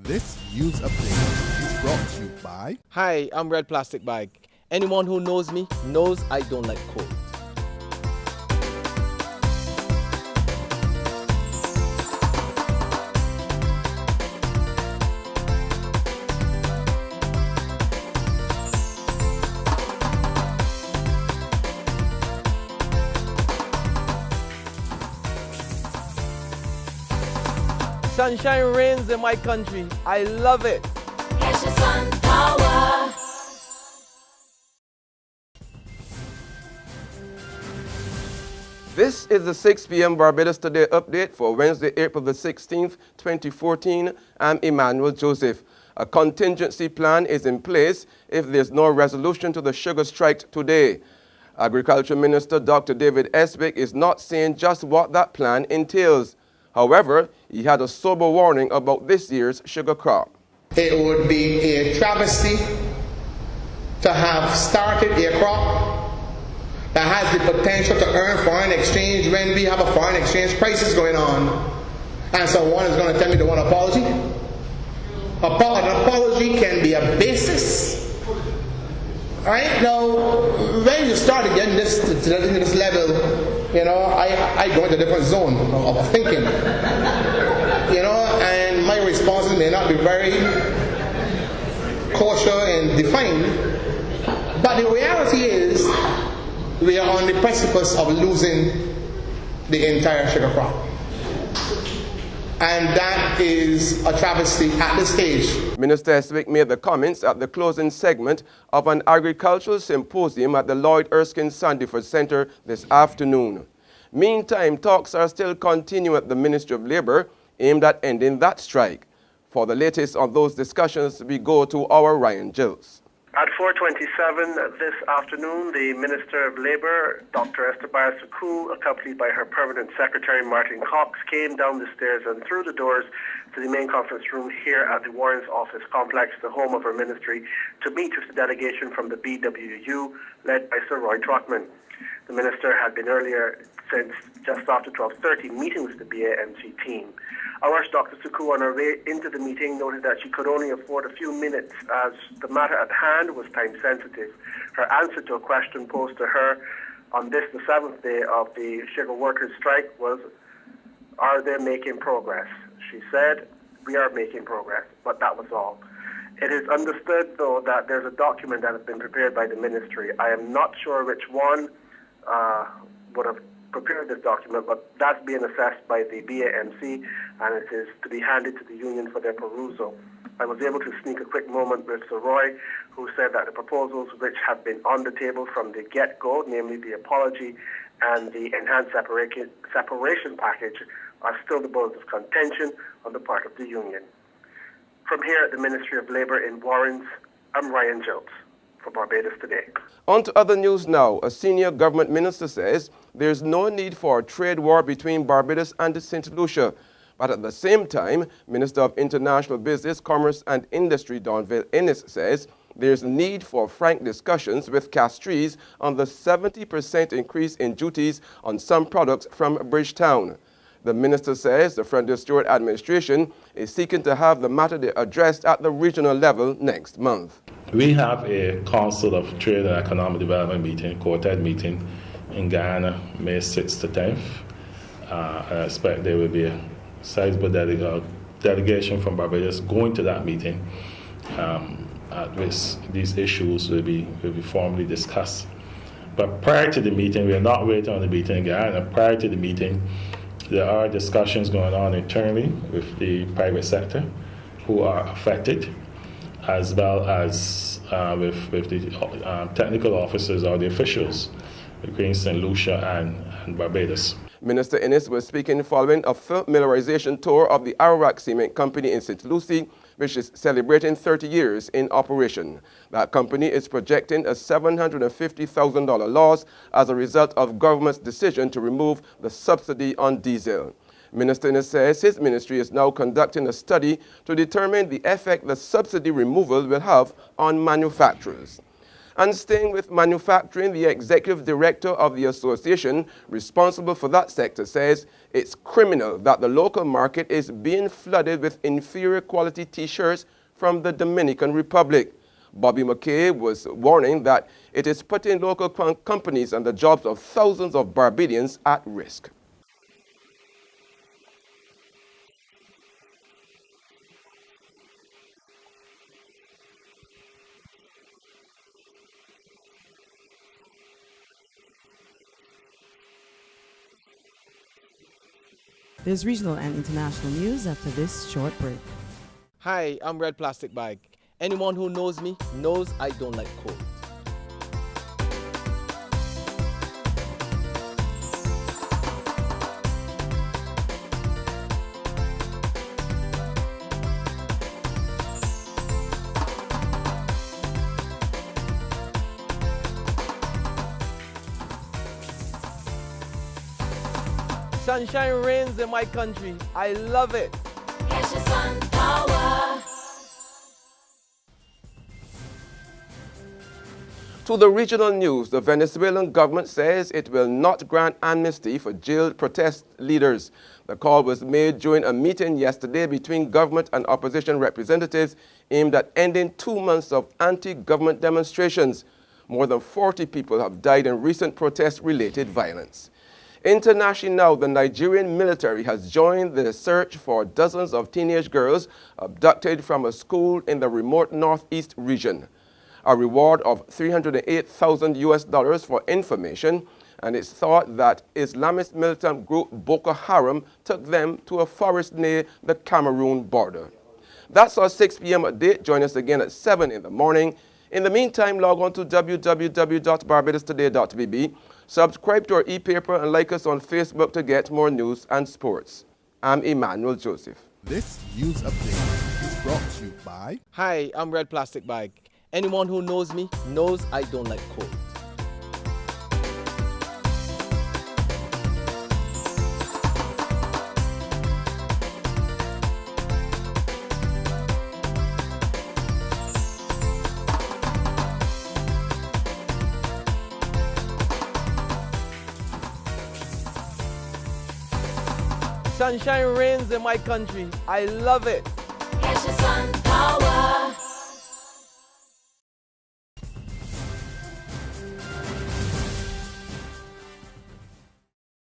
This news update is brought to you by... Hi, I'm Red Plastic Bag. Anyone who knows me knows I don't like cold. Sunshine reigns in my country. I love it. Get your sun power. This is the 6 p.m. Barbados Today update for Wednesday, April the 16th, 2014. I'm Emmanuel Joseph. A contingency plan is in place if there's no resolution to the sugar strike today. Agriculture Minister Dr. David Esbick is not saying just what that plan entails. However, he had a sober warning about this year's sugar crop. It would be a travesty to have started a crop that has the potential to earn foreign exchange when we have a foreign exchange crisis going on. And someone is going to tell me they want an apology? An apology can be a basis. Alright, now, when you start getting this to this level, you know, I go into a different zone of thinking. You know, and my responses may not be very kosher and defined, but the reality is we are on the precipice of losing the entire sugar crop. And that is a travesty at this stage. Minister Eswick made the comments at the closing segment of an agricultural symposium at the Lloyd Erskine Sandiford Center this afternoon. Meantime, talks are still continuing at the Ministry of Labor aimed at ending that strike. For the latest on those discussions, we go to our Ryan Gills. At 4:27 this afternoon, the Minister of Labour, Dr. Esther Barsuku, accompanied by her Permanent Secretary, Martin Cox, came down the stairs and through the doors to the main conference room here at the Warren's Office Complex, the home of her ministry, to meet with the delegation from the BWU, led by Sir Roy Trotman. The Minister had been earlier, since just after 12:30, meeting with the BAMC team. Our Dr. Suku, on her way into the meeting, noted that she could only afford a few minutes as the matter at hand was time sensitive. Her answer to a question posed to her on this, the 7th day of the sugar workers' strike, was, "Are they making progress?" She said, "We are making progress," but that was all. It is understood, though, that there's a document that has been prepared by the ministry. I am not sure which one would have prepared this document, but that's being assessed by the BAMC, and it is to be handed to the union for their perusal. I was able to sneak a quick moment with Sir Roy, who said that the proposals which have been on the table from the get-go, namely the apology and the enhanced separation package, are still the bones of contention on the part of the union. From here at the Ministry of Labour in Warrens, I'm Ryan Jones for Barbados Today. On to other news now. A senior government minister says there's no need for a trade war between Barbados and St Lucia. But at the same time, Minister of International Business, Commerce and Industry, Donville Innes, says there's a need for frank discussions with Castries on the 70% increase in duties on some products from Bridgetown. The minister says the Frontier Stewart administration is seeking to have the matter addressed at the regional level next month. We have a Council of Trade and Economic Development meeting, Quartet meeting, in Guyana, May 6th to 10th. I expect there will be a sizable delegation from Barbados going to that meeting, at which these issues will be formally discussed. But prior to the meeting, we are not waiting on the meeting in Guyana. Prior to the meeting, there are discussions going on internally with the private sector who are affected, as well as with the technical officers or the officials between St Lucia and Barbados. Minister Innes was speaking following a familiarization tour of the Ararat Cement Company in St Lucie, which is celebrating 30 years in operation. That company is projecting a $750,000 loss as a result of government's decision to remove the subsidy on diesel. Minister Innes says his ministry is now conducting a study to determine the effect the subsidy removal will have on manufacturers. And staying with manufacturing, the executive director of the association responsible for that sector says it's criminal that the local market is being flooded with inferior quality T-shirts from the Dominican Republic. Bobby McKay was warning that it is putting local companies and the jobs of thousands of Barbadians at risk. There's regional and international news after this short break. Hi, I'm Red Plastic Bag. Anyone who knows me knows I don't like cold. Sunshine reigns in my country. I love it. Get your sun power. To the regional news, the Venezuelan government says it will not grant amnesty for jailed protest leaders. The call was made during a meeting yesterday between government and opposition representatives aimed at ending 2 months of anti-government demonstrations. More than 40 people have died in recent protest-related violence. Internationally now, the Nigerian military has joined the search for dozens of teenage girls abducted from a school in the remote northeast region. A reward of $308,000 for information, and it's thought that Islamist militant group Boko Haram took them to a forest near the Cameroon border. That's our 6 p.m. update. Join us again at 7 in the morning. In the meantime, log on to www.barbadostoday.bb. Subscribe to our e-paper and like us on Facebook to get more news and sports. I'm Emmanuel Joseph. This news update is brought to you by Hi, I'm Red Plastic Bag. Anyone who knows me knows I don't like cold. Sunshine reigns in my country. I love it. Get your sun power.